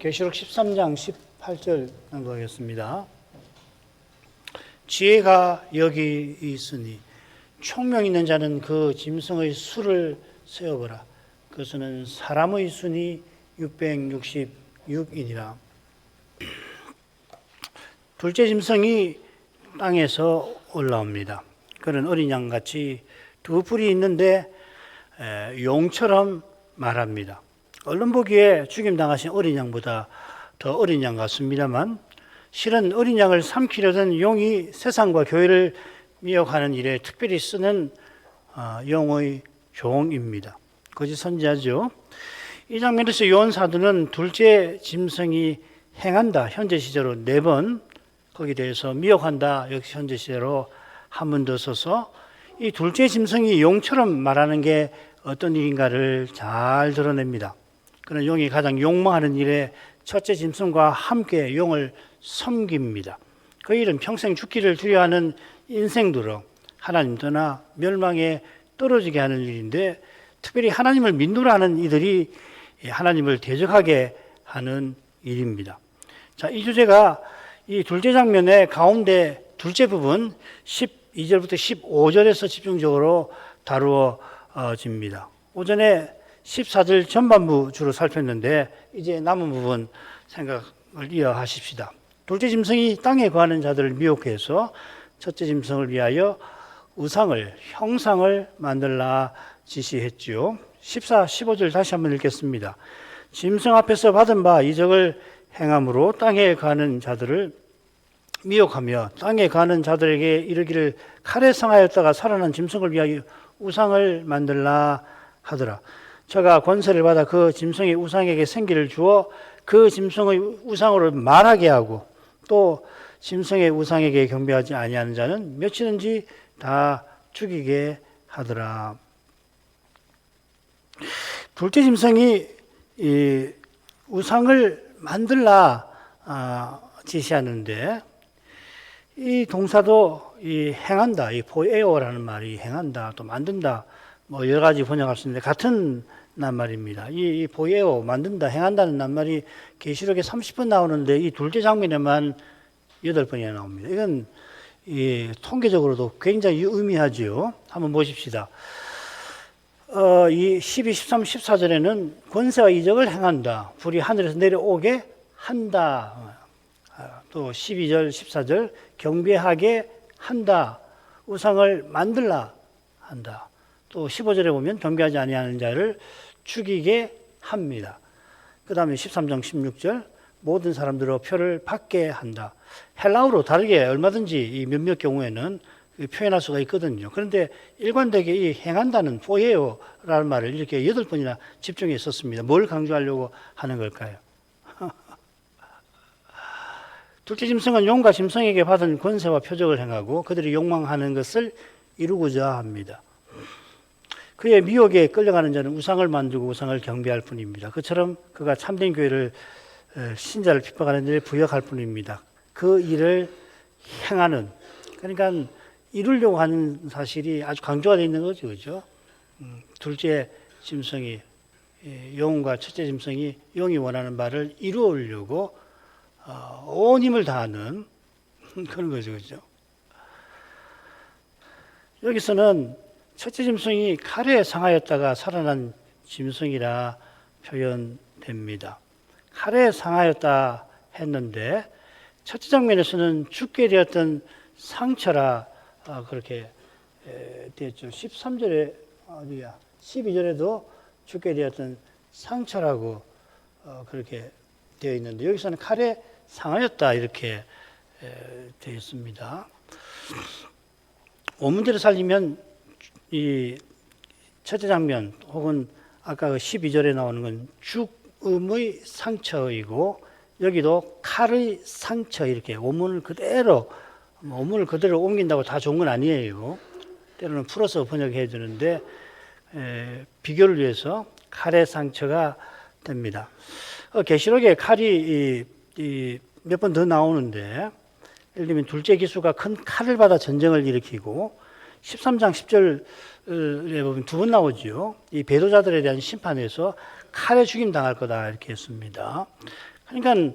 계시록 13장 18절 낭독하겠습니다. 지혜가 여기 있으니 총명 있는 자는 그 짐승의 수를 세어보라. 그 수는 사람의 수니 666이니라. 둘째 짐승이 땅에서 올라옵니다. 그는 어린 양같이 두 뿔이 있는데 용처럼 말합니다. 얼른 보기에 죽임당하신 어린 양보다 더 어린 양 같습니다만 실은 어린 양을 삼키려던 용이 세상과 교회를 미혹하는 일에 특별히 쓰는 용의 종입니다. 거짓 선지자죠. 이 장면에서 요한 사도는 둘째 짐승이 행한다, 현재 시제로 4번, 거기에 대해서 미혹한다, 역시 현재 시제로 한 번 더 써서 이 둘째 짐승이 용처럼 말하는 게 어떤 일인가를 잘 드러냅니다. 그는 용이 가장 욕망하는 일에 첫째 짐승과 함께 용을 섬깁니다. 그 일은 평생 죽기를 두려워하는 인생들로 하나님 떠나 멸망에 떨어지게 하는 일인데, 특별히 하나님을 믿노라 하는 이들이 하나님을 대적하게 하는 일입니다. 자, 이 주제가 이 둘째 장면의 가운데 둘째 부분 12절부터 15절에서 집중적으로 다루어집니다. 오전에 14절 전반부 주로 살폈는데 이제 남은 부분 생각을 이어하십시다. 둘째 짐승이 땅에 거하는 자들을 미혹해서 첫째 짐승을 위하여 우상을, 형상을 만들라 지시했지요. 14, 15절 다시 한번 읽겠습니다. 짐승 앞에서 받은 바 이적을 행함으로 땅에 거하는 자들을 미혹하며 땅에 거하는 자들에게 이르기를 칼에 상하였다가 살아난 짐승을 위하여 우상을 만들라 하더라. 저가 권세를 받아 그 짐승의 우상에게 생기를 주어 그 짐승의 우상으로 말하게 하고 또 짐승의 우상에게 경배하지 아니하는 자는 몇이든지 다 죽이게 하더라. 둘째 짐승이 이 우상을 만들라 지시하는데, 이 동사도 이 행한다, 이 포에오라는 말이 행한다, 또 만든다, 뭐 여러 가지 번역할 수 있는데 같은 낱말입니다. 이 포에오, 만든다, 행한다는 낱말이 계시록에 30번 나오는데 이 둘째 장면에만 8번이나 나옵니다. 이건 이 통계적으로도 굉장히 의미하지요. 한번 보십시다. 이 12, 13, 14절에는 권세와 이적을 행한다, 불이 하늘에서 내려오게 한다. 또 12절, 14절 경배하게 한다, 우상을 만들라 한다. 또 15절에 보면 경배하지 아니하는 자를 죽이게 합니다. 그 다음에 13장 16절 모든 사람들로 표를 받게 한다. 헬라어로 다르게 얼마든지 이 몇몇 경우에는 표현할 수가 있거든요. 그런데 일관되게 이 행한다는 포에오라는 말을 이렇게 8번이나 집중해 썼습니다. 뭘 강조하려고 하는 걸까요? 둘째 짐승은 용과 짐승에게 받은 권세와 표적을 행하고 그들이 욕망하는 것을 이루고자 합니다. 그의 미혹에 끌려가는 자는 우상을 만들고 우상을 경배할 뿐입니다. 그처럼 그가 참된 교회를, 신자를 핍박하는 일에 부역할 뿐입니다. 그 일을 행하는, 그러니까 이루려고 하는 사실이 아주 강조가 되어 있는 거죠. 그죠? 둘째 짐승이, 용과 첫째 짐승이 용이 원하는 바를 이루려고 온 힘을 다하는 그런 거죠. 그죠? 여기서는 첫째 짐승이 칼에 상하였다가 살아난 짐승이라 표현됩니다. 칼에 상하였다 했는데 첫째 장면에서는 죽게 되었던 상처라 그렇게 되었죠. 13절에 어디야? 12절에도 죽게 되었던 상처라고 그렇게 되어 있는데 여기서는 칼에 상하였다 이렇게 되어 있습니다. 원문대로 살리면 이 첫째 장면 혹은 아까 그 12절에 나오는 건 죽음의 상처이고 여기도 칼의 상처, 이렇게 원문을 그대로 옮긴다고 다 좋은 건 아니에요. 때로는 풀어서 번역해 주는데 비교를 위해서 칼의 상처가 됩니다. 계시록에 칼이 몇 번 더 나오는데, 예를 들면 둘째 기수가 큰 칼을 받아 전쟁을 일으키고 13장 10절에 보면 2번 나오죠. 이 배도자들에 대한 심판에서 칼에 죽임 당할 거다 이렇게 했습니다. 그러니까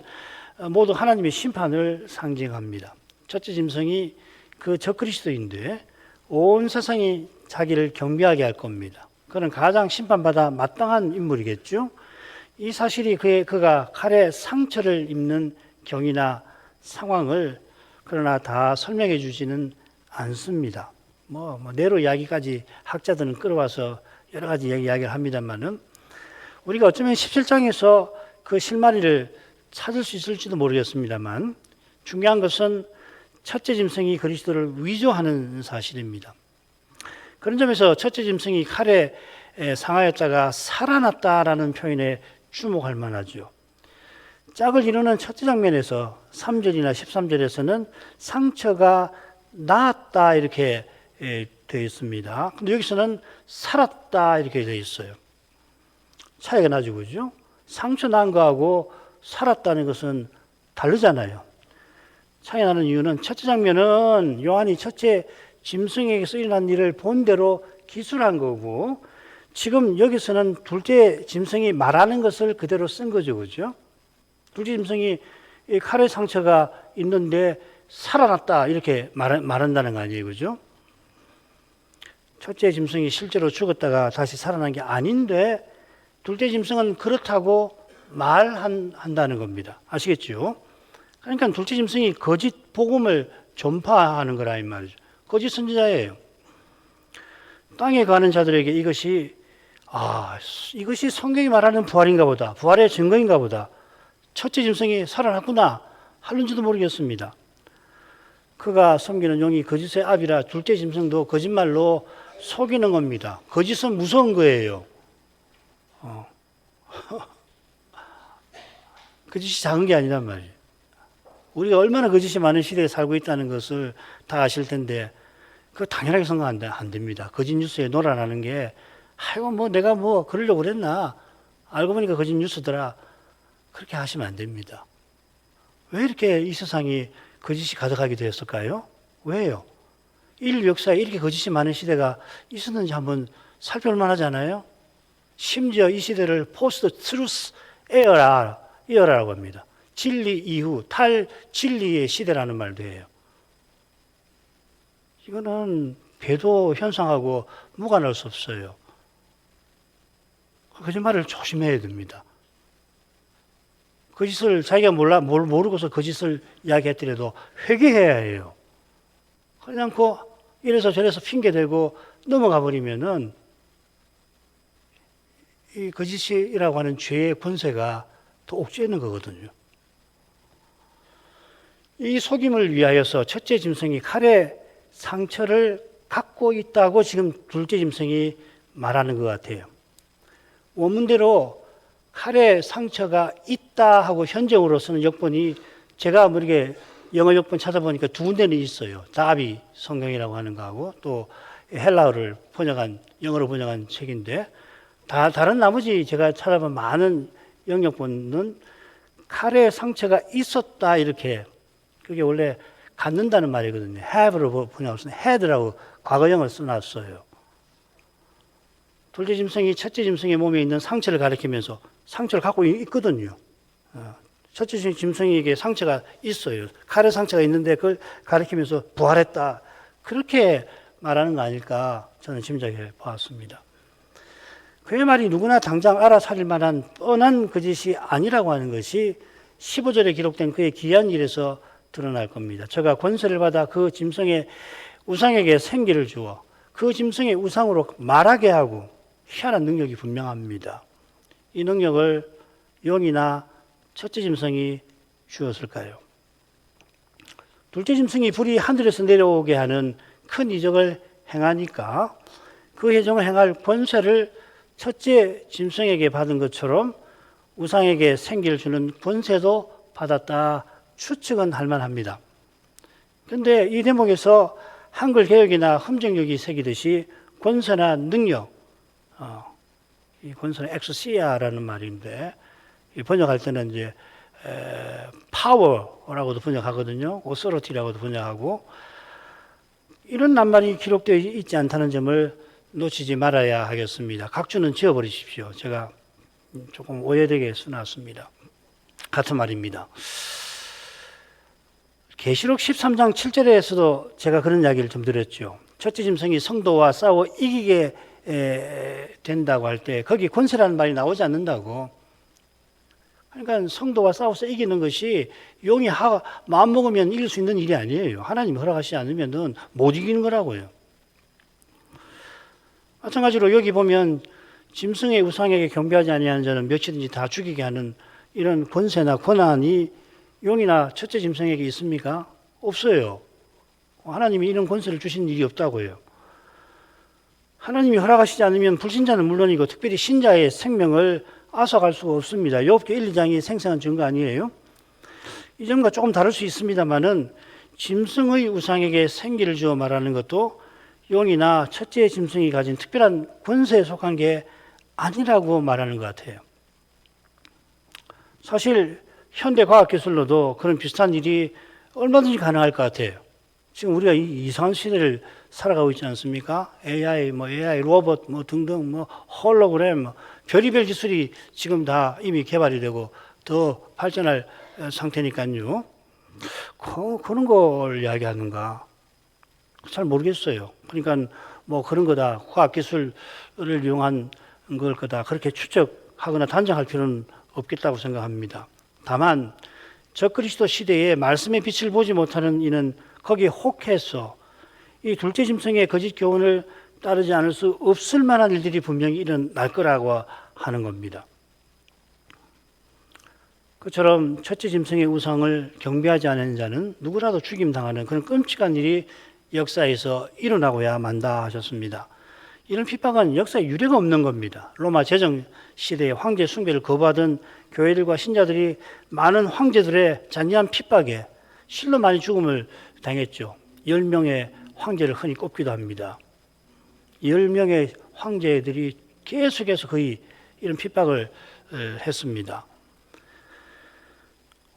모두 하나님의 심판을 상징합니다. 첫째 짐승이 그 적그리스도인데 온 세상이 자기를 경배하게 할 겁니다. 그는 가장 심판받아 마땅한 인물이겠죠. 이 사실이 그가 칼에 상처를 입는 경위나 상황을 그러나 다 설명해 주지는 않습니다. 내로 이야기까지 학자들은 끌어와서 여러 가지 이야기를 합니다만은 우리가 어쩌면 17장에서 그 실마리를 찾을 수 있을지도 모르겠습니다만 중요한 것은 첫째 짐승이 그리스도를 위조하는 사실입니다. 그런 점에서 첫째 짐승이 칼에 상하였다가 살아났다라는 표현에 주목할 만하죠. 짝을 이루는 첫째 장면에서 3절이나 13절에서는 상처가 나았다 이렇게 되어 있습니다. 근데 여기서는 살았다 이렇게 되어 있어요. 차이가 나죠, 그죠? 상처 난 거하고 살았다는 것은 다르잖아요. 차이 나는 이유는 첫째 장면은 요한이 첫째 짐승에게서 일어난 일을 본대로 기술한 거고 지금 여기서는 둘째 짐승이 말하는 것을 그대로 쓴 거죠, 그죠? 둘째 짐승이 칼의 상처가 있는데 살아났다 이렇게 말한다는 거 아니에요, 그죠? 첫째 짐승이 실제로 죽었다가 다시 살아난 게 아닌데 둘째 짐승은 그렇다고 말한다는 겁니다. 아시겠죠? 그러니까 둘째 짐승이 거짓 복음을 전파하는 거라 이 말이죠. 거짓 선지자예요. 땅에 가는 자들에게 이것이 성경이 말하는 부활인가 보다. 부활의 증거인가 보다. 첫째 짐승이 살아났구나 하는지도 모르겠습니다. 그가 섬기는 용이 거짓의 압이라 둘째 짐승도 거짓말로 속이는 겁니다. 거짓은 무서운 거예요. 거짓이 작은 게 아니란 말이에요. 우리가 얼마나 거짓이 많은 시대에 살고 있다는 것을 다 아실 텐데 그거 당연하게 생각 안 됩니다. 거짓 뉴스에 놀아나는 게 내가 그러려고 그랬나 알고 보니까 거짓 뉴스더라 그렇게 하시면 안 됩니다. 왜 이렇게 이 세상이 거짓이 가득하게 되었을까요? 왜요? 인류 역사에 이렇게 거짓이 많은 시대가 있었는지 한번 살펴볼 만하잖아요. 심지어 이 시대를 포스트 트루스 에어라고 합니다. 진리 이후 탈진리의 시대라는 말도 해요. 이거는 궤도 현상하고 무관할 수 없어요. 거짓말을 조심해야 됩니다. 거짓을 자기가 모르고서 거짓을 이야기했더라도 회개해야 해요. 그러지 않고 이래서 저래서 핑계대고 넘어가 버리면은 이 거짓이라고 하는 죄의 권세가 더 옥죄는 거거든요. 이 속임을 위하여서 첫째 짐승이 칼에 상처를 갖고 있다고 지금 둘째 짐승이 말하는 것 같아요. 원문대로 칼에 상처가 있다 하고 현재어로 쓰는 역본이 제가 모르게 영어 역본 찾아보니까 두 군데는 있어요. 다비 성경이라고 하는 거하고 또 헬라어를 영어로 번역한 책인데 다른 나머지 제가 찾아본 많은 영역본은 칼에 상처가 있었다 이렇게 그게 원래 갖는다는 말이거든요. have로 번역을 쓰는 had라고 과거형을 써놨어요. 둘째 짐승이 첫째 짐승의 몸에 있는 상처를 가리키면서 상처를 갖고 있거든요. 첫째 짐승에게 상처가 있어요. 칼의 상처가 있는데 그걸 가리키면서 부활했다. 그렇게 말하는 거 아닐까 저는 짐작해 보았습니다. 그의 말이 누구나 당장 알아차릴 만한 뻔한 거짓이 아니라고 하는 것이 15절에 기록된 그의 귀한 일에서 드러날 겁니다. 저가 권세를 받아 그 짐승의 우상에게 생기를 주어 그 짐승의 우상으로 말하게 하고 희한한 능력이 분명합니다. 이 능력을 용이나 첫째 짐승이 주었을까요? 둘째 짐승이 불이 하늘에서 내려오게 하는 큰 이적을 행하니까 그 이적을 행할 권세를 첫째 짐승에게 받은 것처럼 우상에게 생기를 주는 권세도 받았다 추측은 할 만합니다. 그런데 이 대목에서 한글 개역이나 흠정력이 새기듯이 권세나 능력, 이 권세는 엑스시아라는 말인데 번역할 때는 이제 파워라고도 번역하거든요. 오소리티라고도 번역하고 이런 낱말이 기록되어 있지 않다는 점을 놓치지 말아야 하겠습니다. 각주는 지워버리십시오. 제가 조금 오해되게 써놨습니다. 같은 말입니다. 계시록 13장 7절에서도 제가 그런 이야기를 좀 드렸죠. 첫째 짐승이 성도와 싸워 이기게 된다고 할 때 거기 권세라는 말이 나오지 않는다고. 그러니까 성도와 싸워서 이기는 것이 용이 마음 먹으면 이길 수 있는 일이 아니에요. 하나님이 허락하시지 않으면 못 이기는 거라고요. 마찬가지로 여기 보면 짐승의 우상에게 경배하지 아니하는 자는 몇이든지 다 죽이게 하는 이런 권세나 권한이 용이나 첫째 짐승에게 있습니까? 없어요. 하나님이 이런 권세를 주신 일이 없다고요. 하나님이 허락하시지 않으면 불신자는 물론이고 특별히 신자의 생명을 앗아갈 수가 없습니다. 욥기 1, 2장이 생생한 증거 아니에요? 이 점과 조금 다를 수 있습니다만은 짐승의 우상에게 생기를 주어 말하는 것도 용이나 첫째 짐승이 가진 특별한 권세에 속한 게 아니라고 말하는 것 같아요. 사실 현대 과학기술로도 그런 비슷한 일이 얼마든지 가능할 것 같아요. 지금 우리가 이상한 시대를 살아가고 있지 않습니까? AI, 로봇, 등등, 홀로그램, 별의별 기술이 지금 다 이미 개발이 되고 더 발전할 상태니까요. 그런 걸 이야기하는가? 잘 모르겠어요. 그러니까 그런 거다. 과학기술을 이용한 걸 거다. 그렇게 추적하거나 단정할 필요는 없겠다고 생각합니다. 다만 적그리스도 시대에 말씀의 빛을 보지 못하는 이는 거기에 혹해서 이 둘째 짐승의 거짓 교훈을 따르지 않을 수 없을 만한 일들이 분명히 일어날 거라고 하는 겁니다. 그처럼 첫째 짐승의 우상을 경배하지 않은 자는 누구라도 죽임당하는 그런 끔찍한 일이 역사에서 일어나고야 만다 하셨습니다. 이런 핍박은 역사에 유례가 없는 겁니다. 로마 제정 시대에 황제 숭배를 거부하던 교회들과 신자들이 많은 황제들의 잔인한 핍박에 실로 많이 죽음을 당했죠. 10명의 황제를 흔히 꼽기도 합니다. 10명의 황제들이 계속해서 거의 이런 핍박을 했습니다.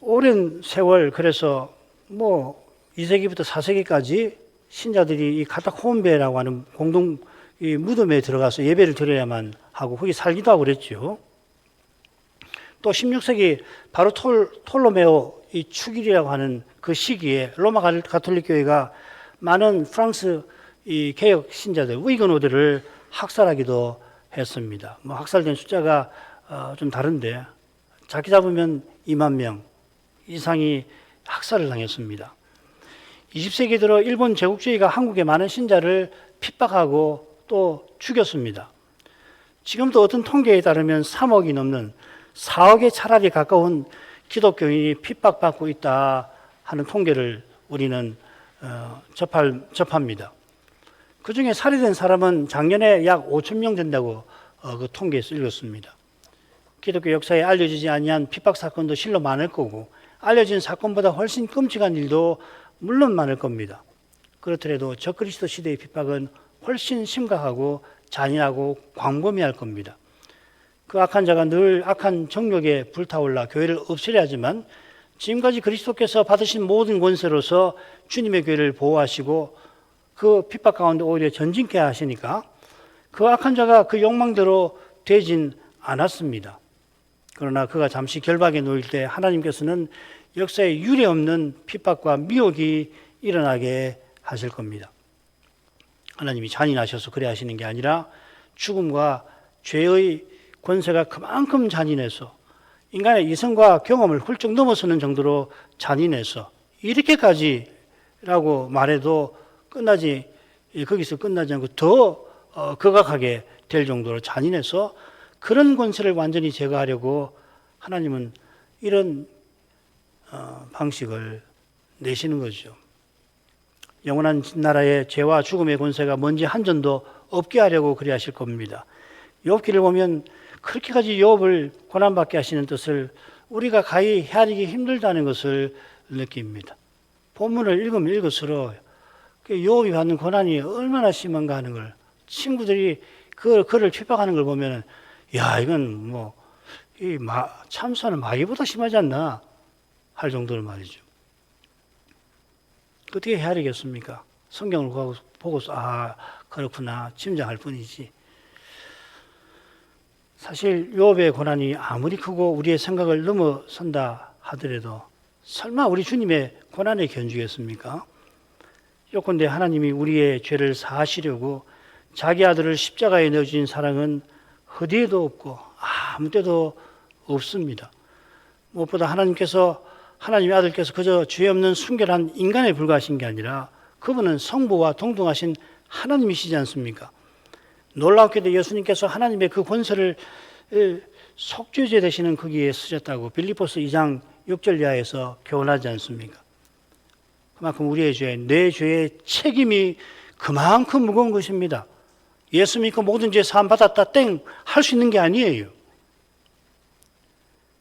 오랜 세월 그래서 2세기부터 4세기까지 신자들이 이 카타콤베라고 하는 공동 이 무덤에 들어가서 예배를 드려야만 하고 거기 살기도 하고 그랬죠. 또 16세기 바로 톨로메오 이 축일이라고 하는 그 시기에 로마 가톨릭 교회가 많은 프랑스 이 개혁 신자들, 위그노들을 학살하기도 했습니다. 학살된 숫자가 좀 다른데 작게 잡으면 2만 명 이상이 학살을 당했습니다. 20세기 들어 일본 제국주의가 한국의 많은 신자를 핍박하고 또 죽였습니다. 지금도 어떤 통계에 따르면 3억이 넘는 4억에 차라리 가까운 기독교인이 핍박받고 있다 하는 통계를 우리는 접합니다. 그 중에 살해된 사람은 작년에 약 5천 명 된다고 그 통계에서 읽었습니다. 기독교 역사에 알려지지 아니한 핍박 사건도 실로 많을 거고 알려진 사건보다 훨씬 끔찍한 일도 물론 많을 겁니다. 그렇더라도 적그리스도 시대의 핍박은 훨씬 심각하고 잔인하고 광범위할 겁니다. 그 악한 자가 늘 악한 정욕에 불타올라 교회를 없애려 하지만 지금까지 그리스도께서 받으신 모든 권세로서 주님의 교회를 보호하시고 그 핍박 가운데 오히려 전진케 하시니까 그 악한 자가 그 욕망대로 되진 않았습니다. 그러나 그가 잠시 결박에 놓일 때 하나님께서는 역사에 유례없는 핍박과 미혹이 일어나게 하실 겁니다. 하나님이 잔인하셔서 그래 하시는 게 아니라 죽음과 죄의 권세가 그만큼 잔인해서 인간의 이성과 경험을 훌쩍 넘어서는 정도로 잔인해서 이렇게까지라고 말해도 거기서 끝나지 않고 더 극악하게 될 정도로 잔인해서 그런 권세를 완전히 제거하려고 하나님은 이런 방식을 내시는 거죠. 영원한 나라의 죄와 죽음의 권세가 먼지 한 점도 없게 하려고 그리 하실 겁니다. 욥기를 보면 그렇게까지 욥을 고난받게 하시는 뜻을 우리가 가히 헤아리기 힘들다는 것을 느낍니다. 본문을 읽으면 읽을수록 욥이 받는 고난이 얼마나 심한가 하는 걸 친구들이 그를 핍박하는 걸 보면 야 이건 참사는 마귀보다 심하지 않나 할 정도로 말이죠. 어떻게 헤아리겠습니까? 성경을 보고서 그렇구나 짐작할 뿐이지. 사실 욥의 고난이 아무리 크고 우리의 생각을 넘어선다 하더라도 설마 우리 주님의 고난에 견주겠습니까? 요컨대 하나님이 우리의 죄를 사하시려고 자기 아들을 십자가에 내어주신 사랑은 어디에도 없고 아무 때도 없습니다. 무엇보다 하나님의 아들께서 그저 죄 없는 순결한 인간에 불과하신 게 아니라 그분은 성부와 동등하신 하나님이시지 않습니까? 놀랍게도 예수님께서 하나님의 그 권세를 속죄제 되시는 거기에 쓰셨다고 빌립보서 2장 6절 이하에서 교훈하지 않습니까? 그만큼 우리의 죄, 내 죄의 책임이 그만큼 무거운 것입니다. 예수 믿고 모든 죄 사함 받았다 땡 할 수 있는 게 아니에요.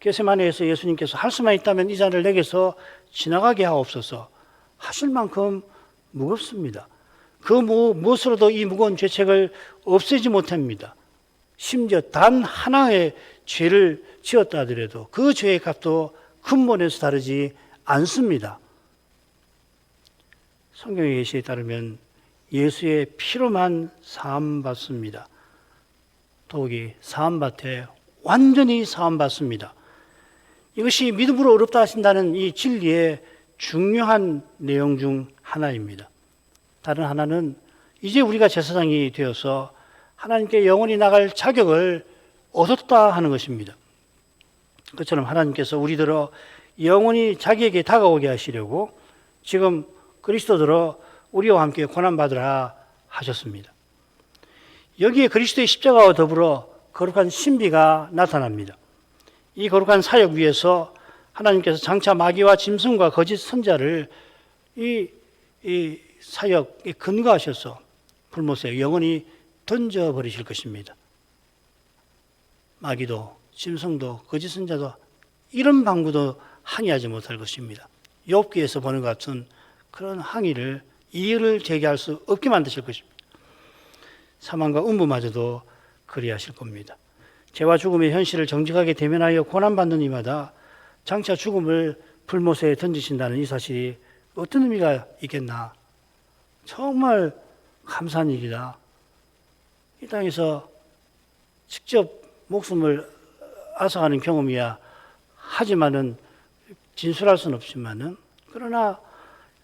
겟세마네에서 예수님께서 할 수만 있다면 이 잔을 내게서 지나가게 하옵소서 하실 만큼 무겁습니다. 그 무엇으로도 이 무거운 죄책을 없애지 못합니다. 심지어 단 하나의 죄를 지었다 하더라도 그 죄의 값도 근본에서 다르지 않습니다. 성경의 계시에 따르면 예수의 피로만 사함받습니다. 더욱이 사함받되 완전히 사함받습니다. 이것이 믿음으로 어렵다 하신다는 이 진리의 중요한 내용 중 하나입니다. 다른 하나는 이제 우리가 제사장이 되어서 하나님께 영원히 나갈 자격을 얻었다 하는 것입니다. 그처럼 하나님께서 우리들어 영원히 자기에게 다가오게 하시려고 지금 그리스도들어 우리와 함께 고난받으라 하셨습니다. 여기에 그리스도의 십자가와 더불어 거룩한 신비가 나타납니다. 이 거룩한 사역 위에서 하나님께서 장차 마귀와 짐승과 거짓 선자를 이 사역에 근거하셔서 불못에 영원히 던져버리실 것입니다. 마귀도 짐승도 거짓 선자도 이런 방구도 항의하지 못할 것입니다. 욥기에서 보는 것 같은 그런 항의를 이의를 제기할 수 없게 만드실 것입니다. 사망과 음부마저도 그리하실 겁니다. 죄와 죽음의 현실을 정직하게 대면하여 고난받는 이마다 장차 죽음을 불못에 던지신다는 이 사실이 어떤 의미가 있겠나. 정말 감사한 일이다. 이 땅에서 직접 목숨을 앗아가는 경험이야 하지만은 진술할 수는 없지만은 그러나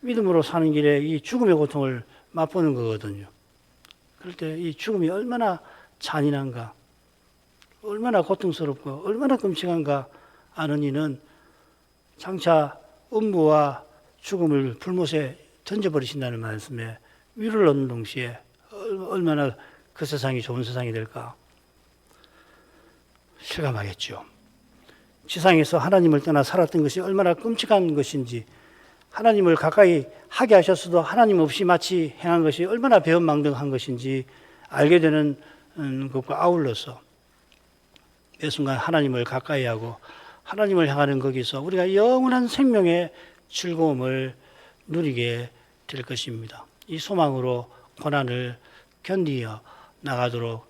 믿음으로 사는 길에 이 죽음의 고통을 맛보는 거거든요. 그럴 때 이 죽음이 얼마나 잔인한가, 얼마나 고통스럽고 얼마나 끔찍한가 아는 이는 장차 음부와 죽음을 불못에 던져버리신다는 말씀에 위로를 얻는 동시에 얼마나 그 세상이 좋은 세상이 될까 실감하겠죠. 지상에서 하나님을 떠나 살았던 것이 얼마나 끔찍한 것인지, 하나님을 가까이 하게 하셨어도 하나님 없이 마치 행한 것이 얼마나 배은망덕한 것인지 알게 되는 것과 아울러서 매 순간 하나님을 가까이 하고 하나님을 향하는 거기서 우리가 영원한 생명의 즐거움을 누리게 될 것입니다. 이 소망으로 고난을 견디어 나가도록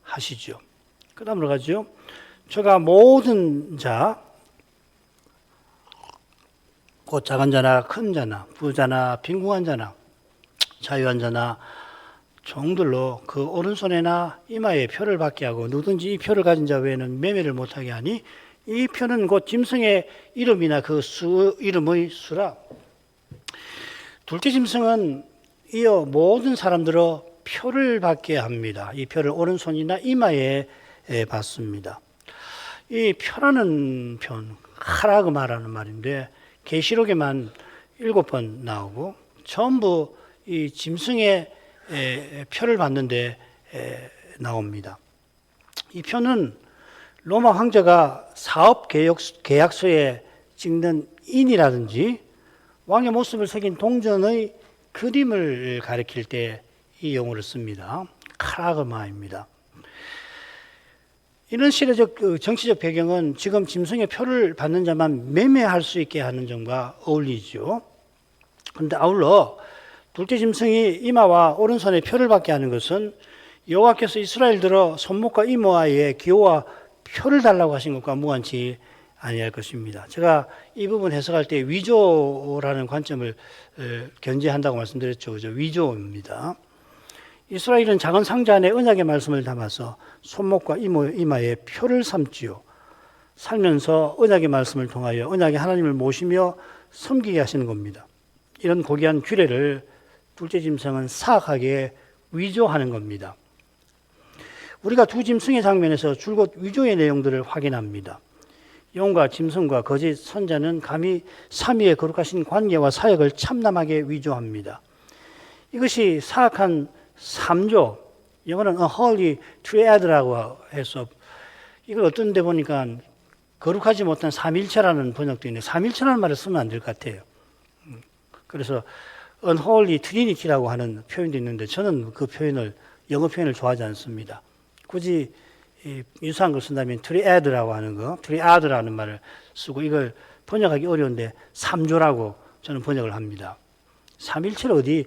하시죠. 그 다음으로 가죠. 저가 모든 자, 곧 작은 자나 큰 자나 부자나 빈궁한 자나 자유한 자나 종들로 그 오른손에나 이마에 표를 받게 하고 누구든지 이 표를 가진 자 외에는 매매를 못하게 하니 이 표는 곧 짐승의 이름이나 그 이름의 수라. 둘째 짐승은 이어 모든 사람들로 표를 받게 합니다. 이 표를 오른손이나 이마에 받습니다. 이 표라는 표는 하라고 말하는 말인데 계시록에만 7번 나오고 전부 이 짐승의 표를 받는데 나옵니다. 이 표는 로마 황제가 사업 계약서에 찍는 인이라든지 왕의 모습을 새긴 동전의 그림을 가리킬 때 이 용어를 씁니다. 카라그마입니다. 이런 시대적 정치적 배경은 지금 짐승의 표를 받는 자만 매매할 수 있게 하는 점과 어울리죠. 그런데 아울러 둘째 짐승이 이마와 오른손에 표를 받게 하는 것은 여호와께서 이스라엘들어 손목과 이마에 기호와 표를 달라고 하신 것과 무관치 아니할 것입니다. 제가 이 부분 해석할 때 위조라는 관점을 견지한다고 말씀드렸죠. 그죠? 위조입니다. 이스라엘은 작은 상자 안에 언약의 말씀을 담아서 손목과 이마에 표를 삼지요. 살면서 언약의 말씀을 통하여 언약의 하나님을 모시며 섬기게 하시는 겁니다. 이런 고귀한 규례를 둘째 짐승은 사악하게 위조하는 겁니다. 우리가 두 짐승의 장면에서 줄곧 위조의 내용들을 확인합니다. 용과 짐승과 거짓 선자는 감히 삼위의 거룩하신 관계와 사역을 참남하게 위조합니다. 이것이 사악한 삼조, 영어는 unholy triad라고 해서 이걸 어떤 데 보니까 거룩하지 못한 삼일체라는 번역도 있는데 삼일체라는 말을 쓰면 안 될 것 같아요. 그래서 unholy trinity라고 하는 표현도 있는데 저는 그 표현을 영어 표현을 좋아하지 않습니다. 굳이 유사한 걸 쓴다면 triad라고 하는 거, triad라는 말을 쓰고 이걸 번역하기 어려운데 삼조라고 저는 번역을 합니다. 삼일체를 어디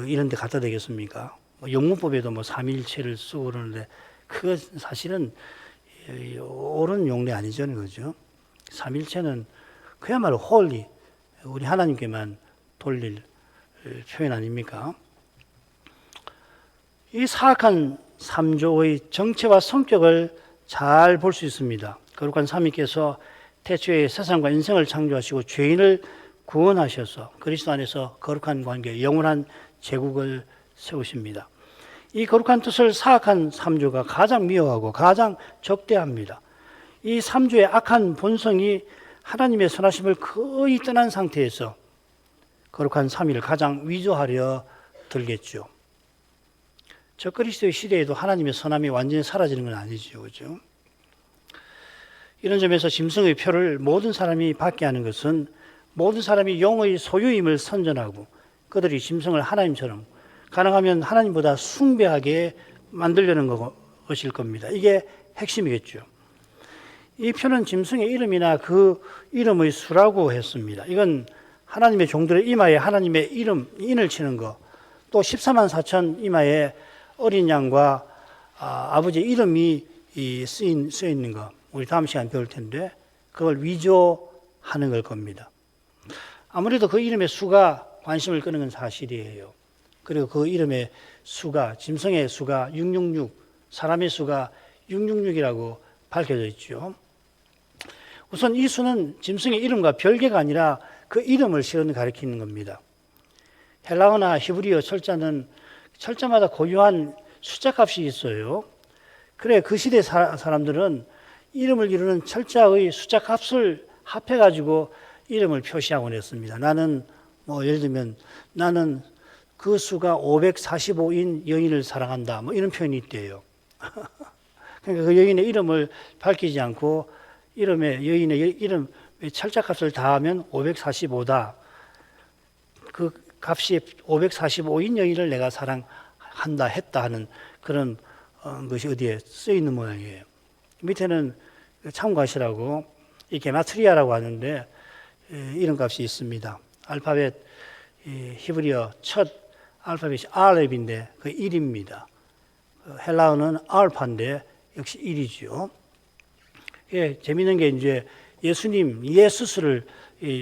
이런 데 갖다 대겠습니까? 영문법에도 뭐 삼일체를 쓰고 그러는데 그거 사실은 옳은 용례 아니죠, 그죠? 삼일체는 그야말로 홀리, 우리 하나님께만 돌릴 표현 아닙니까? 이 사악한 삼조의 정체와 성격을 잘 볼 수 있습니다. 거룩한 삼위께서 태초에 세상과 인생을 창조하시고 죄인을 구원하셔서 그리스도 안에서 거룩한 관계, 영원한 제국을 세우십니다. 이 거룩한 뜻을 사악한 삼조가 가장 미워하고 가장 적대합니다. 이 삼조의 악한 본성이 하나님의 선하심을 거의 떠난 상태에서 거룩한 삼위를 가장 위조하려 들겠죠. 적그리스도의 시대에도 하나님의 선함이 완전히 사라지는 건 아니죠, 그죠? 이런 점에서 짐승의 표를 모든 사람이 받게 하는 것은 모든 사람이 용의 소유임을 선전하고 그들이 짐승을 하나님처럼 가능하면 하나님보다 숭배하게 만들려는 것일 겁니다. 이게 핵심이겠죠. 이 표는 짐승의 이름이나 그 이름의 수라고 했습니다. 이건 하나님의 종들의 이마에 하나님의 이름, 인을 치는 거, 또 14만 4천 이마에 어린 양과 아버지의 이름이 쓰여 있는 거, 우리 다음 시간 배울 텐데 그걸 위조하는 걸 겁니다. 아무래도 그 이름의 수가 관심을 끄는 건 사실이에요. 그리고 그 이름의 수가, 짐승의 수가 666, 사람의 수가 666이라고 밝혀져 있죠. 우선 이 수는 짐승의 이름과 별개가 아니라 그 이름을 실은 가리키는 겁니다. 헬라어나 히브리어 철자는 철자마다 고유한 숫자 값이 있어요. 그래 그 시대 사람들은 이름을 이루는 철자의 숫자 값을 합해가지고 이름을 표시하곤 했습니다. 나는 예를 들면 나는 그 수가 545인 여인을 사랑한다. 이런 표현이 있대요. 그러니까 그 여인의 이름을 밝히지 않고 여인의 이름 철자값을 다하면 545다. 그 값이 545인 여인을 내가 사랑한다 했다 하는 그런 것이 어디에 쓰여 있는 모양이에요. 밑에는 참고하시라고 이 게마트리아라고 하는데 이름값이 있습니다. 알파벳 히브리어 첫 알파벳이 알렙인데 그 1입니다. 헬라어는 알파인데 역시 1이죠. 예, 재미있는 게 이제 예수수를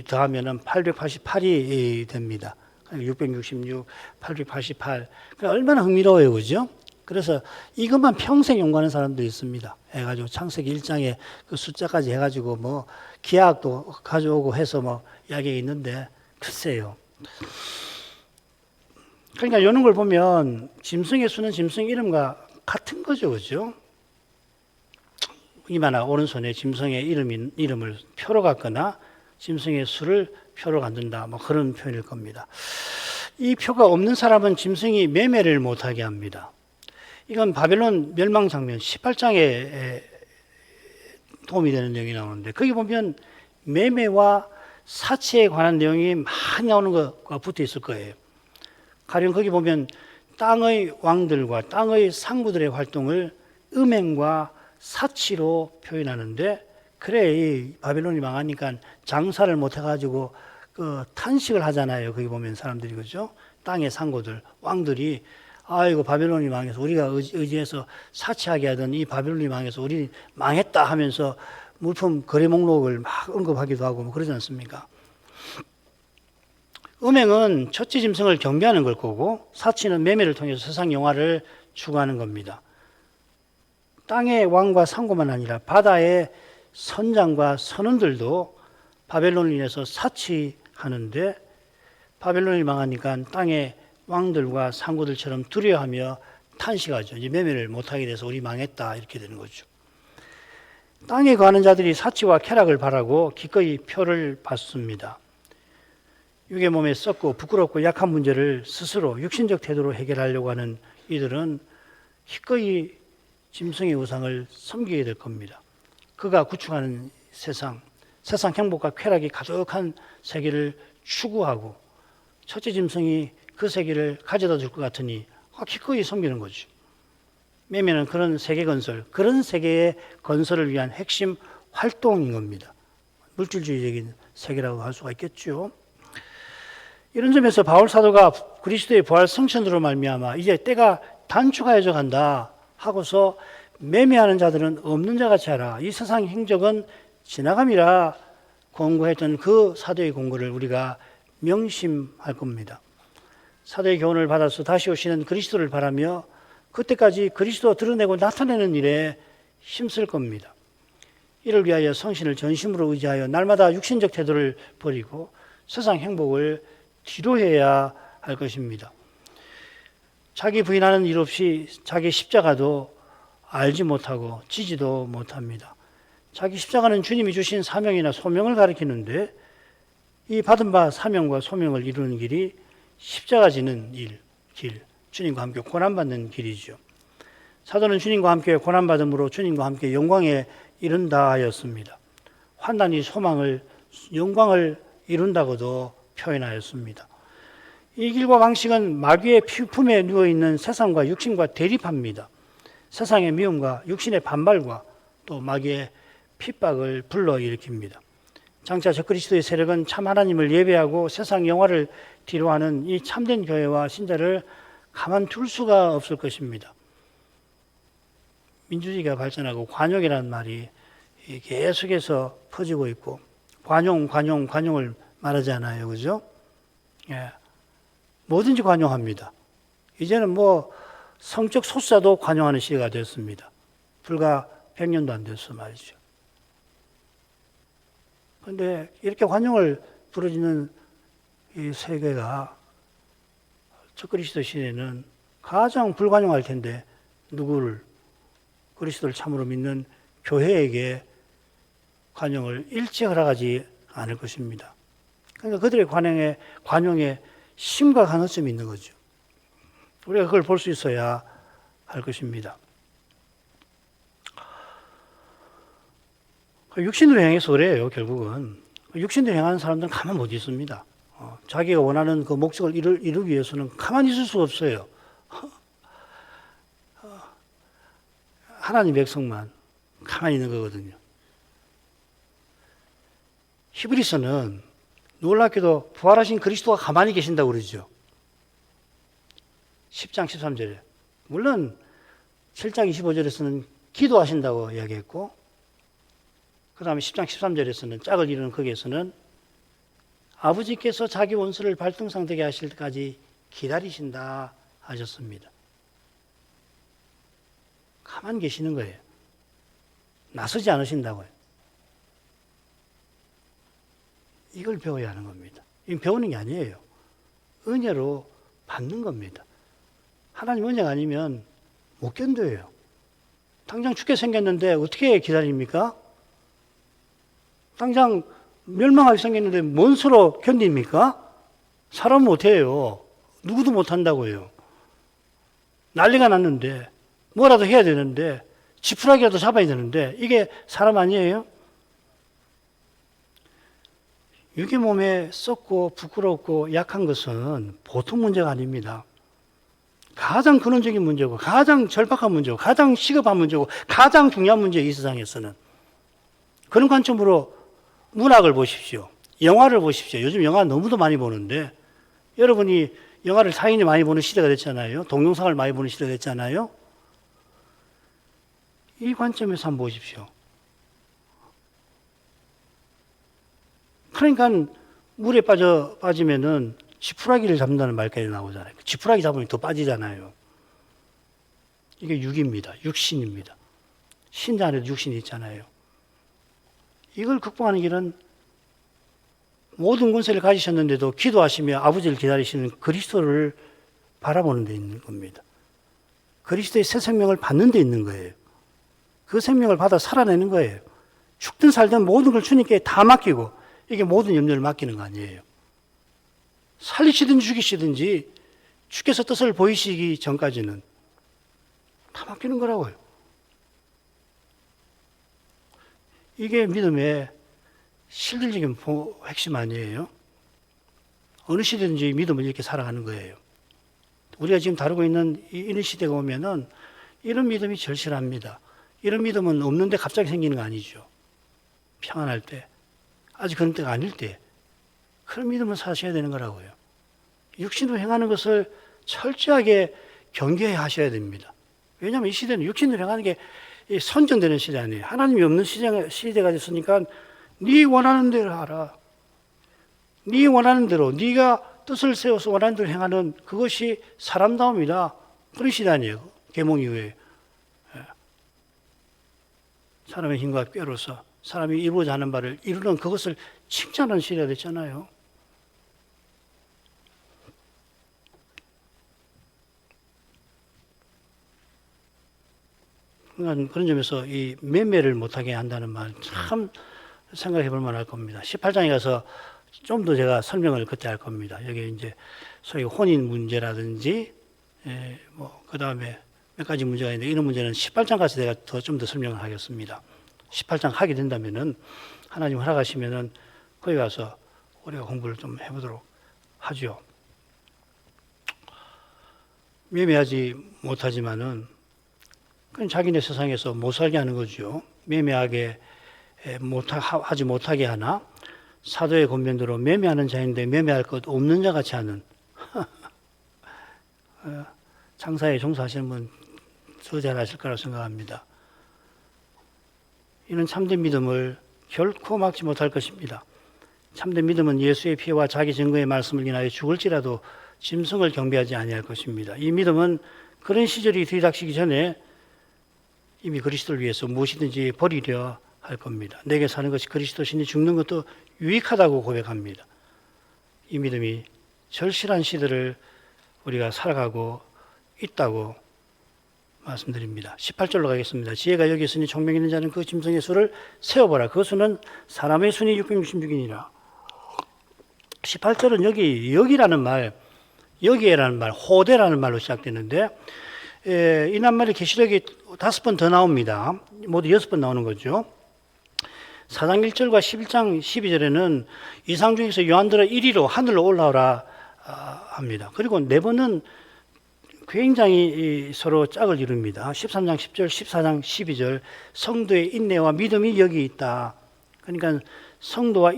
더하면 888이 됩니다. 666, 888. 얼마나 흥미로워요, 그죠? 그래서 이것만 평생 연구하는 사람도 있습니다. 해가지고 창세기 1장에 그 숫자까지 해가지고 기하학도 가져오고 해서 이야기가 있는데, 글쎄요. 그러니까 이런 걸 보면 짐승의 수는 짐승 이름과 같은 거죠, 그죠? 이마나 오른손에 짐승의 이름을 표로 갖거나 짐승의 수를 표로 갖는다. 그런 표현일 겁니다. 이 표가 없는 사람은 짐승이 매매를 못하게 합니다. 이건 바벨론 멸망 장면 18장에 도움이 되는 내용이 나오는데 거기 보면 매매와 사치에 관한 내용이 많이 나오는 것과 붙어 있을 거예요. 가령 거기 보면 땅의 왕들과 땅의 상부들의 활동을 음행과 사치로 표현하는데 그래 이 바벨론이 망하니까 장사를 못 해가지고 탄식을 하잖아요. 거기 보면 사람들이 그죠? 땅의 상고들 왕들이 아이고 바벨론이 망해서 우리가 의지해서 사치하게 하던 이 바벨론이 망해서 우리 망했다 하면서 물품 거래 목록을 막 언급하기도 하고 그러지 않습니까? 음행은 첫째 짐승을 경배하는 걸 거고 사치는 매매를 통해서 세상 영화를 추구하는 겁니다. 땅의 왕과 상고만 아니라 바다의 선장과 선원들도 바벨론으로 인해서 사치하는데, 바벨론이 망하니까 땅의 왕들과 상고들처럼 두려워하며 탄식하죠. 이제 매매를 못하게 돼서 우리 망했다 이렇게 되는 거죠. 땅에 거하는 자들이 사치와 쾌락을 바라고 기꺼이 표를 받습니다. 육의 몸에 썩고 부끄럽고 약한 문제를 스스로 육신적 태도로 해결하려고 하는 이들은 기꺼이 짐승의 우상을 섬기게 될 겁니다. 그가 구축하는 세상 행복과 쾌락이 가득한 세계를 추구하고 첫째 짐승이 그 세계를 가져다 줄 것 같으니 기꺼이 섬기는 거죠. 매매는 그런 세계 건설, 그런 세계의 건설을 위한 핵심 활동인 겁니다. 물질주의적인 세계라고 할 수가 있겠죠. 이런 점에서 바울 사도가 그리스도의 부활 성천으로 말미암아 이제 때가 단축하여져 간다 하고서 매매하는 자들은 없는 자같이 하라. 이 세상 행적은 지나감이라 권고했던 그 사도의 권고를 우리가 명심할 겁니다. 사도의 교훈을 받아서 다시 오시는 그리스도를 바라며 그때까지 그리스도 드러내고 나타내는 일에 힘쓸 겁니다. 이를 위하여 성신을 전심으로 의지하여 날마다 육신적 태도를 버리고 세상 행복을 뒤로해야 할 것입니다. 자기 부인하는 일 없이 자기 십자가도 알지 못하고 지지도 못합니다. 자기 십자가는 주님이 주신 사명이나 소명을 가리키는데 이 받은 바 사명과 소명을 이루는 길이 십자가 지는 길, 주님과 함께 고난받는 길이죠. 사도는 주님과 함께 고난받음으로 주님과 함께 영광에 이른다 하였습니다. 환난이 영광을 이룬다고도 표현하였습니다. 이 길과 방식은 마귀의 품에 누워있는 세상과 육신과 대립합니다. 세상의 미움과 육신의 반발과 또 마귀의 핍박을 불러일으킵니다. 장차 적그리스도의 세력은 참 하나님을 예배하고 세상 영화를 뒤로하는 이 참된 교회와 신자를 가만둘 수가 없을 것입니다. 민주주의가 발전하고 관용이라는 말이 계속해서 퍼지고 있고 관용을 말하지 않아요. 그죠? 예. 뭐든지 관용합니다. 이제는 성적 소수자도 관용하는 시대가 됐습니다. 불과 100년도 안 됐어 말이죠. 그런데 이렇게 관용을 부르짖는 이 세계가 적그리스도 시대는 가장 불관용할 텐데 누구를 그리스도를 참으로 믿는 교회에게 관용을 일찍 허락하지 않을 것입니다. 그러니까 그들의 관용에 심각한 허점이 있는 거죠. 우리가 그걸 볼 수 있어야 할 것입니다. 육신으로 행해서 그래요, 결국은. 육신으로 행하는 사람들은 가만 못 있습니다. 자기가 원하는 그 목적을 이루기 위해서는 가만히 있을 수 없어요. 하나님 백성만 가만히 있는 거거든요. 히브리서는 놀랍게도 부활하신 그리스도가 가만히 계신다고 그러죠. 10장 13절에. 물론 7장 25절에서는 기도하신다고 이야기했고, 그 다음에 10장 13절에서는 짝을 이루는 거기에서는 아버지께서 자기 원수를 발등상되게 하실 때까지 기다리신다 하셨습니다. 가만히 계시는 거예요. 나서지 않으신다고요. 이걸 배워야 하는 겁니다. 이건 배우는 게 아니에요. 은혜로 받는 겁니다. 하나님 은혜가 아니면 못 견뎌요. 당장 죽게 생겼는데 어떻게 기다립니까? 당장 멸망하게 생겼는데 뭔 수로 견딥니까? 사람 못해요. 누구도 못한다고요. 난리가 났는데 뭐라도 해야 되는데 지푸라기라도 잡아야 되는데 이게 사람 아니에요? 육의 몸에 썩고 부끄럽고 약한 것은 보통 문제가 아닙니다. 가장 근원적인 문제고 가장 절박한 문제고 가장 시급한 문제고 가장 중요한 문제예요. 이 세상에서는. 그런 관점으로 문학을 보십시오. 영화를 보십시오. 요즘 영화 너무도 많이 보는데 여러분이 영화를 타인이 많이 보는 시대가 됐잖아요. 동영상을 많이 보는 시대가 됐잖아요. 이 관점에서 한번 보십시오. 그러니까 물에 빠지면은 지푸라기를 잡는다는 말까지 나오잖아요. 지푸라기 잡으면 더 빠지잖아요. 이게 육입니다. 육신입니다. 신자 안에도 육신이 있잖아요. 이걸 극복하는 길은 모든 권세를 가지셨는데도 기도하시며 아버지를 기다리시는 그리스도를 바라보는 데 있는 겁니다. 그리스도의 새 생명을 받는 데 있는 거예요. 그 생명을 받아 살아내는 거예요. 죽든 살든 모든 걸 주님께 다 맡기고, 이게 모든 염려를 맡기는 거 아니에요. 살리시든지 죽이시든지 주께서 뜻을 보이시기 전까지는 다 맡기는 거라고요. 이게 믿음의 실질적인 핵심 아니에요. 어느 시대든지 믿음은 이렇게 살아가는 거예요. 우리가 지금 다루고 있는 이런 시대가 오면은 이런 믿음이 절실합니다. 이런 믿음은 없는데 갑자기 생기는 거 아니죠. 평안할 때, 아직 그런 때가 아닐 때, 그런 믿음을 사셔야 되는 거라고요. 육신으로 행하는 것을 철저하게 경계해 하셔야 됩니다. 왜냐하면 이 시대는 육신으로 행하는 게 선전되는 시대 아니에요. 하나님이 없는 시대가 됐으니까 네 원하는 대로 하라. 네 원하는 대로, 네가 뜻을 세워서 원하는 대로 행하는 그것이 사람다움이다. 그런 시대 아니에요. 계몽 이후에. 사람의 힘과 꾀로서 사람이 이루고자 하는 바를 이루는 그것을 칭찬하는 시대가 됐잖아요. 그런 점에서 이 매매를 못하게 한다는 말 참 생각해 볼 만할 겁니다. 18장에 가서 좀 더 제가 설명을 그때 할 겁니다. 여기 이제 소위 혼인 문제라든지, 그 다음에 몇 가지 문제가 있는데, 이런 문제는 18장 가서 제가 좀 더 설명을 하겠습니다. 18장 하게 된다면은, 하나님 허락하시면은, 거기 가서 우리가 공부를 좀 해보도록 하죠. 매매하지 못하지만은, 그건 자기네 세상에서 못 살게 하는 거죠. 매매하게 하지 못하게 하나, 사도의 권면대로 매매하는 자인데 매매할 것 없는 자 같이 하는 장사에 종사하시는 분 더 잘하실 거라고 생각합니다. 이는 참된 믿음을 결코 막지 못할 것입니다. 참된 믿음은 예수의 피와 자기 증거의 말씀을 인하여 죽을지라도 짐승을 경배하지 아니할 것입니다. 이 믿음은 그런 시절이 들이닥치기 전에 이미 그리스도를 위해서 무엇이든지 버리려 할 겁니다. 내게 사는 것이 그리스도시니 죽는 것도 유익하다고 고백합니다. 이 믿음이 절실한 시대를 우리가 살아가고 있다고 말씀드립니다. 18절로 가겠습니다. 지혜가 여기 있으니 총명 있는 자는 그 짐승의 수를 세어보라. 그 수는 사람의 순이 666이니라. 18절은 여기라는 말, 여기에라는 말, 호대라는 말로 시작되는데, 이 낱말이 계시록이 5번 더 나옵니다. 모두 6번 나오는 거죠. 4장 1절과 11장 12절에는 이상 중에서 요한들은 1위로 하늘로 올라오라 합니다. 그리고 4번은 굉장히 서로 짝을 이룹니다. 13장 10절, 14장 12절, 성도의 인내와 믿음이 여기 있다. 그러니까 성도의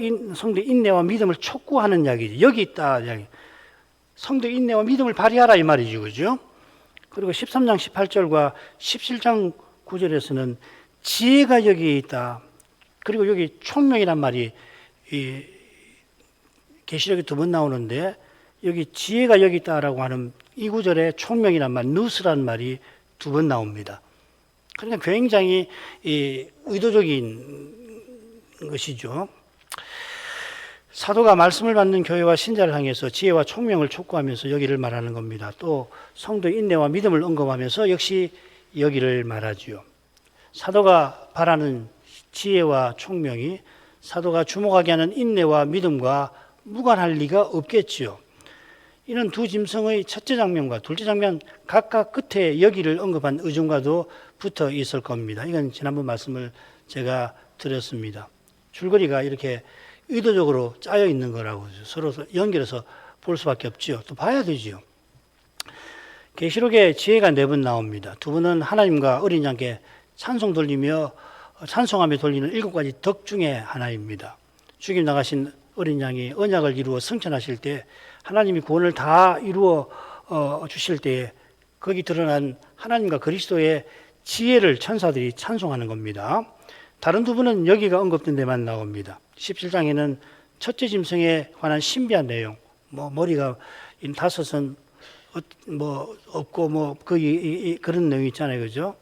인내와 믿음을 촉구하는 이야기죠. 여기 있다 이야기. 성도의 인내와 믿음을 발휘하라 이 말이죠, 그죠? 그리고 13장 18절과 17장 9절에서는 지혜가 여기 있다. 그리고 여기 총명이란 말이 계시록에 2번 나오는데, 여기 지혜가 여기 있다라고 하는 이 구절에 총명이란 말, 누스라는 말이 2번 나옵니다. 그러니까 굉장히 의도적인 것이죠. 사도가 말씀을 받는 교회와 신자를 향해서 지혜와 총명을 촉구하면서 여기를 말하는 겁니다. 또 성도의 인내와 믿음을 언급하면서 역시 여기를 말하지요. 사도가 바라는 지혜와 총명이 사도가 주목하게 하는 인내와 믿음과 무관할 리가 없겠지요. 이는 두 짐승의 첫째 장면과 둘째 장면 각각 끝에 여기를 언급한 의중과도 붙어 있을 겁니다. 이건 지난번 말씀을 제가 드렸습니다. 줄거리가 이렇게 의도적으로 짜여 있는 거라고 서로 연결해서 볼 수밖에 없지요. 또 봐야 되지요. 계시록에 지혜가 4번 나옵니다. 2번은 하나님과 어린 양께 찬송하며 돌리는 7가지 덕 중에 하나입니다. 죽임 나가신 어린 양이 언약을 이루어 성천하실 때, 하나님이 구원을 다 이루어 주실 때에 거기 드러난 하나님과 그리스도의 지혜를 천사들이 찬송하는 겁니다. 다른 2번은 여기가 언급된 데만 나옵니다. 17장에는 첫째 짐승에 관한 신비한 내용, 머리가 5은 없고 그런 내용이 있잖아요, 그죠?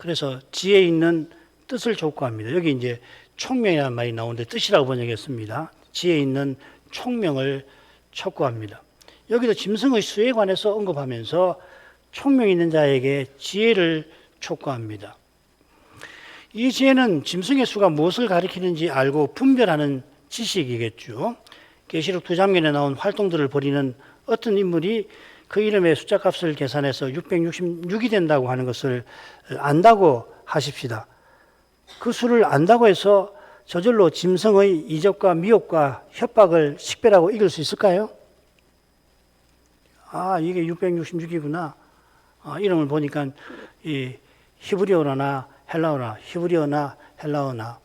그래서 지혜 있는 뜻을 촉구합니다. 여기 이제 총명이라는 말이 나오는데 뜻이라고 번역했습니다. 지혜 있는 총명을 촉구합니다. 여기도 짐승의 수에 관해서 언급하면서 총명 있는 자에게 지혜를 촉구합니다. 이 지혜는 짐승의 수가 무엇을 가리키는지 알고 분별하는 지식이겠죠. 계시록 2장면에 나온 활동들을 벌이는 어떤 인물이 그 이름의 숫자 값을 계산해서 666이 된다고 하는 것을 안다고 하십시다. 그 수를 안다고 해서 저절로 짐승의 이적과 미혹과 협박을 식별하고 이길 수 있을까요? 아, 이게 666이구나. 이름을 보니까 이 히브리어나 헬라어나 히브리어나 헬라어나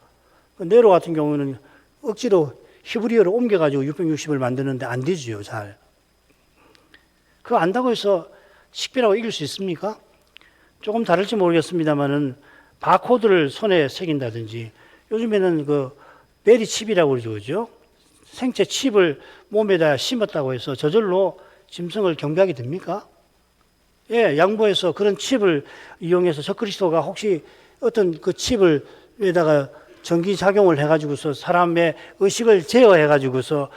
네로 같은 경우는 억지로 히브리어로 옮겨가지고 660을 만드는데 안 되지요, 잘. 그거 안다고 해서 식별하고 이길 수 있습니까? 조금 다를지 모르겠습니다만은 바코드를 손에 새긴다든지 요즘에는 그 베리 칩이라고 그러죠, 그죠? 생체 칩을 몸에다 심었다고 해서 저절로 짐승을 경배하게 됩니까? 예, 양보해서 그런 칩을 이용해서 적그리스도가 혹시 어떤 그 칩을 에다가 전기 작용을 해가지고서 사람의 의식을 제어해가지고서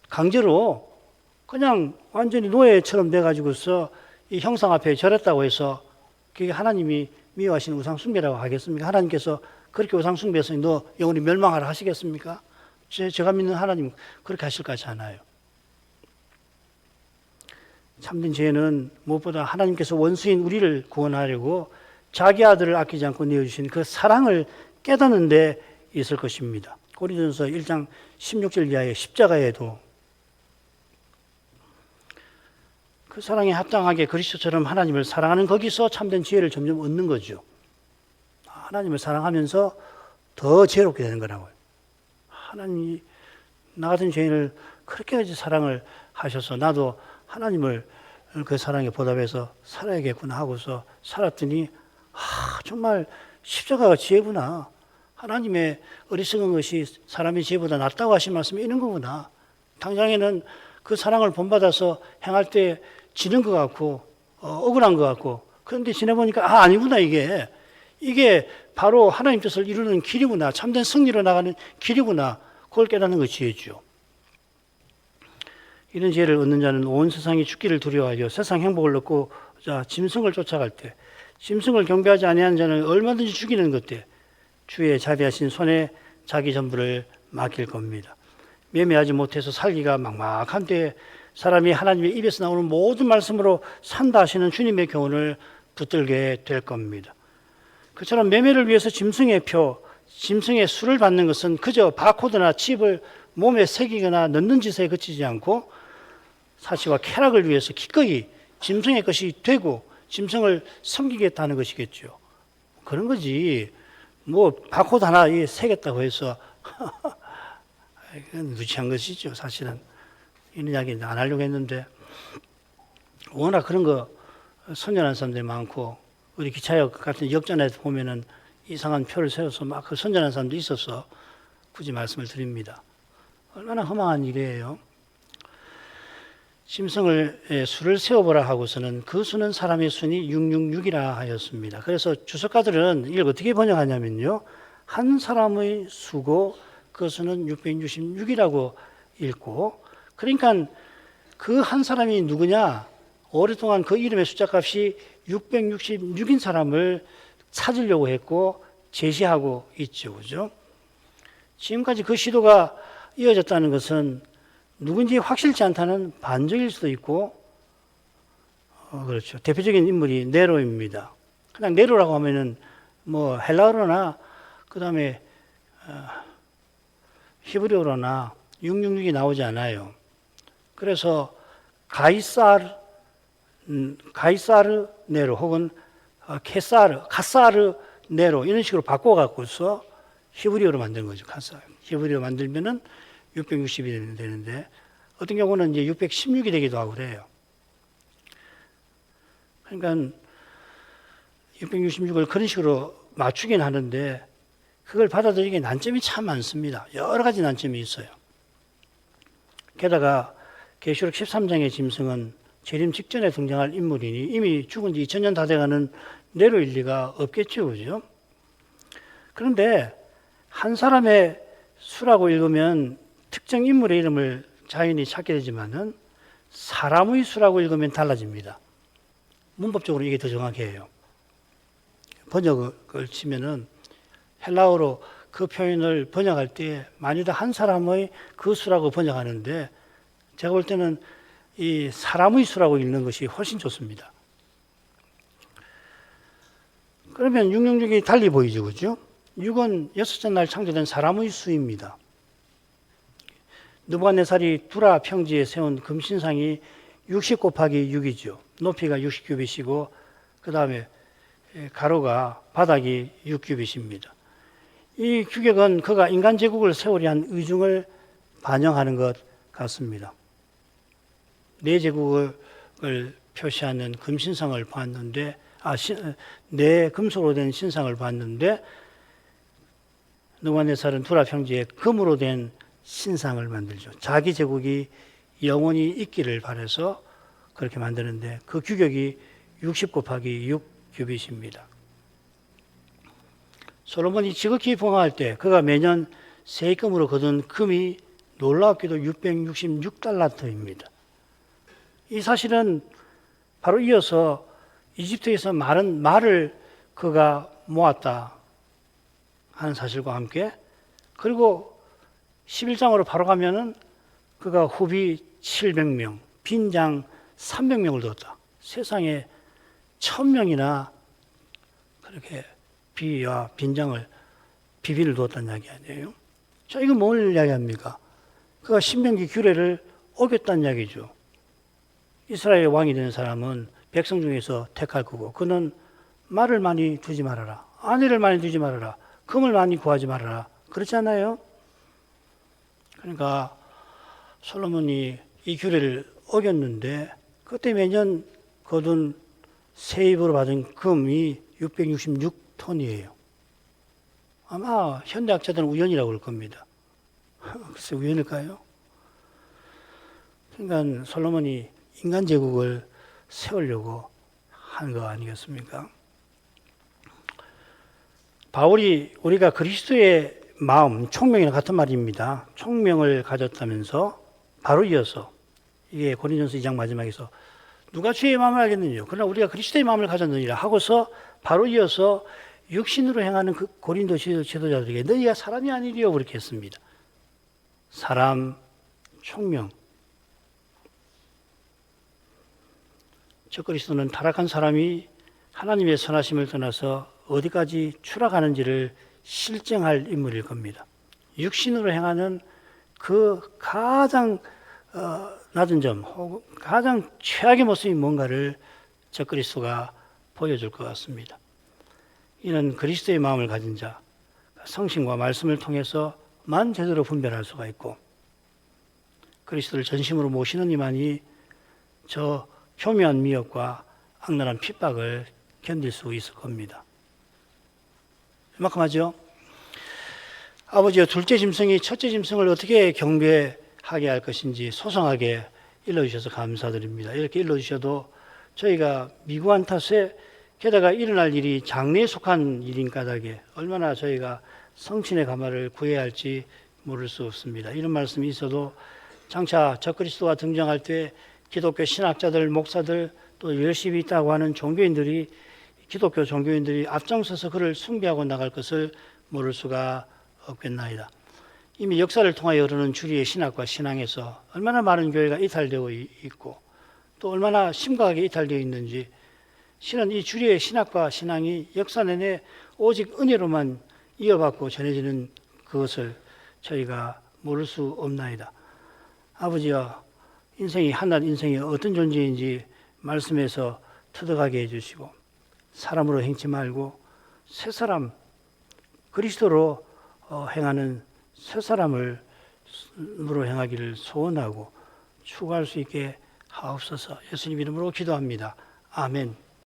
강제로 그냥 완전히 노예처럼 돼가지고서 이 형상 앞에 절했다고 해서 그게 하나님이 미워하시는 우상 숭배라고 하겠습니까? 하나님께서 그렇게 우상 숭배해서 너 영원히 멸망하라 하시겠습니까? 제가 믿는 하나님 그렇게 하실 것 같지 않아요. 참된 죄는 무엇보다 하나님께서 원수인 우리를 구원하려고 자기 아들을 아끼지 않고 내어주신 그 사랑을 깨닫는 데 있을 것입니다. 고린도전서 1장 16절 이하의 십자가에도 그 사랑에 합당하게 그리스도처럼 하나님을 사랑하는 거기서 참된 지혜를 점점 얻는 거죠. 하나님을 사랑하면서 더 지혜롭게 되는 거라고요. 하나님이 나 같은 죄인을 그렇게까지 사랑을 하셔서 나도 하나님을 그 사랑에 보답해서 살아야겠구나 하고서 살았더니 정말 십자가가 지혜구나. 하나님의 어리석은 것이 사람의 지혜보다 낫다고 하신 말씀이 있는 거구나. 당장에는 그 사랑을 본받아서 행할 때 지는 것 같고 억울한 것 같고 그런데 지내보니까 아니구나 이게 바로 하나님 뜻을 이루는 길이구나. 참된 승리로 나가는 길이구나. 그걸 깨닫는 것이 지혜죠. 이런 지혜를 얻는 자는 온 세상이 죽기를 두려워하여 세상 행복을 얻고 짐승을 쫓아갈 때 짐승을 경배하지 아니하는 자는 얼마든지 죽이는 것 때 주의 자비하신 손에 자기 전부를 맡길 겁니다. 매매하지 못해서 살기가 막막한 때에 사람이 하나님의 입에서 나오는 모든 말씀으로 산다 하시는 주님의 교훈을 붙들게 될 겁니다. 그처럼 매매를 위해서 짐승의 표, 짐승의 수를 받는 것은 그저 바코드나 칩을 몸에 새기거나 넣는 짓에 그치지 않고 사치와 쾌락을 위해서 기꺼이 짐승의 것이 되고 짐승을 섬기겠다는 것이겠죠. 그런 거지. 바코드 하나 새겼다고 해서 무지한 것이죠. 사실은 이런 이야기 안 하려고 했는데 워낙 그런 거 선전하는 사람들이 많고 우리 기차역 같은 역전에서 보면은 이상한 표를 세워서 막 그 선전하는 사람도 있어서 굳이 말씀을 드립니다. 얼마나 허망한 일이에요. 짐승을 수를 세워보라 하고서는 그 수는 사람의 수니 666이라 하였습니다. 그래서 주석가들은 이걸 어떻게 번역하냐면요. 한 사람의 수고 그 수는 666이라고 읽고 그러니까 그 한 사람이 누구냐? 오랫동안 그 이름의 숫자 값이 666인 사람을 찾으려고 했고 제시하고 있죠. 그죠? 지금까지 그 시도가 이어졌다는 것은 누군지 확실치 않다는 반적일 수도 있고, 그렇죠. 대표적인 인물이 네로입니다. 그냥 네로라고 하면은 헬라어로나 그 다음에 히브리어로나 666이 나오지 않아요. 그래서 가이사르 네로 혹은 카사르 네로 이런 식으로 바꿔갖고서 히브리어로 만든 거죠. 카사르. 히브리어 만들면은 660이 되는데 어떤 경우는 이제 616이 되기도 하고 그래요. 그러니까 666을 그런 식으로 맞추긴 하는데 그걸 받아들이기에 난점이 참 많습니다. 여러 가지 난점이 있어요. 게다가 계시록 13장의 짐승은 재림 직전에 등장할 인물이니 이미 죽은 지 2000년 다 돼가는 내로일 리가 없겠죠, 그죠? 그런데 한 사람의 수라고 읽으면 특정 인물의 이름을 자연히 찾게 되지만은 사람의 수라고 읽으면 달라집니다. 문법적으로 이게 더 정확해요. 번역을 치면은 헬라어로 그 표현을 번역할 때 만일 한 사람의 그 수라고 번역하는데 제가 볼 때는 이 사람의 수라고 읽는 것이 훨씬 좋습니다. 그러면 666이 달리 보이죠, 그죠? 6은 여섯째 날 창조된 사람의 수입니다. 느부갓네살이 두라 평지에 세운 금신상이 60 곱하기 6이죠. 높이가 60규빗이고 그 다음에 가로가 바닥이 6규빗입니다. 이 규격은 그가 인간 제국을 세우려 한 의중을 반영하는 것 같습니다. 내 제국을 표시하는 금신상을 봤는데, 내 금속으로 된 신상을 봤는데, 느부갓네살은 두라 평지에 금으로 된 신상을 만들죠. 자기 제국이 영원히 있기를 바라서 그렇게 만드는데 그 규격이 60 곱하기 6 규빗입니다. 솔로몬이 지극히 봉화할 때 그가 매년 세금으로 거둔 금이 놀랍게도 666달란트입니다. 이 사실은 바로 이어서 이집트에서 많은 말을 그가 모았다 하는 사실과 함께 그리고 11장으로 바로 가면은 그가 후비 700명, 빈장 300명을 두었다. 세상에 1000명이나 그렇게 비와 빈장을 비비를 두었다는 이야기 아니에요. 자, 이거 뭘 이야기합니까? 그가 신명기 규례를 어겼다는 이야기죠. 이스라엘 왕이 되는 사람은 백성 중에서 택할 거고 그는 말을 많이 두지 말아라. 아내를 많이 두지 말아라. 금을 많이 구하지 말아라. 그렇지 않아요? 그러니까 솔로몬이 이 규례를 어겼는데 그때 매년 거둔 세입으로 받은 금이 666톤이에요. 아마 현대학자들은 우연이라고 그럴 겁니다. 글쎄 우연일까요? 그러니까 솔로몬이 인간 제국을 세우려고 한 거 아니겠습니까? 바울이 우리가 그리스도의 마음, 총명이랑 같은 말입니다. 총명을 가졌다면서 바로 이어서 이게 고린도전서 2장 마지막에서 누가 주의 마음을 알겠느냐 그러나 우리가 그리스도의 마음을 가졌느니라 하고서 바로 이어서 육신으로 행하는 그 고린도 지도자들에게 너희가 사람이 아니리요 그렇게 했습니다. 사람, 총명. 적그리스도는 타락한 사람이 하나님의 선하심을 떠나서 어디까지 추락하는지를 실증할 인물일 겁니다. 육신으로 행하는 그 가장 낮은 점, 혹은 가장 최악의 모습이 뭔가를 적그리스도가 보여줄 것 같습니다. 이는 그리스도의 마음을 가진 자, 성신과 말씀을 통해서만 제대로 분별할 수가 있고 그리스도를 전심으로 모시는 이만이 저 교묘한 미혹과 악랄한 핍박을 견딜 수 있을 겁니다. 이만큼 하죠. 아버지여 둘째 짐승이 첫째 짐승을 어떻게 경배하게 할 것인지 소상하게 일러주셔서 감사드립니다. 이렇게 일러주셔도 저희가 미구한 탓에 게다가 일어날 일이 장래에 속한 일인 까닭에 얼마나 저희가 성신의 감화를 구해야 할지 모를 수 없습니다. 이런 말씀이 있어도 장차 적그리스도가 등장할 때 기독교 신학자들, 목사들 또 열심히 있다고 하는 종교인들이 기독교 종교인들이 앞장서서 그를 숭배하고 나갈 것을 모를 수가 없겠나이다. 이미 역사를 통하여 흐르는 주리의 신학과 신앙에서 얼마나 많은 교회가 이탈되어 있고 또 얼마나 심각하게 이탈되어 있는지 실은 이 주리의 신학과 신앙이 역사 내내 오직 은혜로만 이어받고 전해지는 그것을 저희가 모를 수 없나이다. 아버지여 인생이 한낱 인생이 어떤 존재인지 말씀에서 터득하게 해주시고 사람으로 행치 말고 새 사람 그리스도로 행하는 새 사람으로 행하기를 소원하고 추구할 수 있게 하옵소서. 예수님 이름으로 기도합니다. 아멘.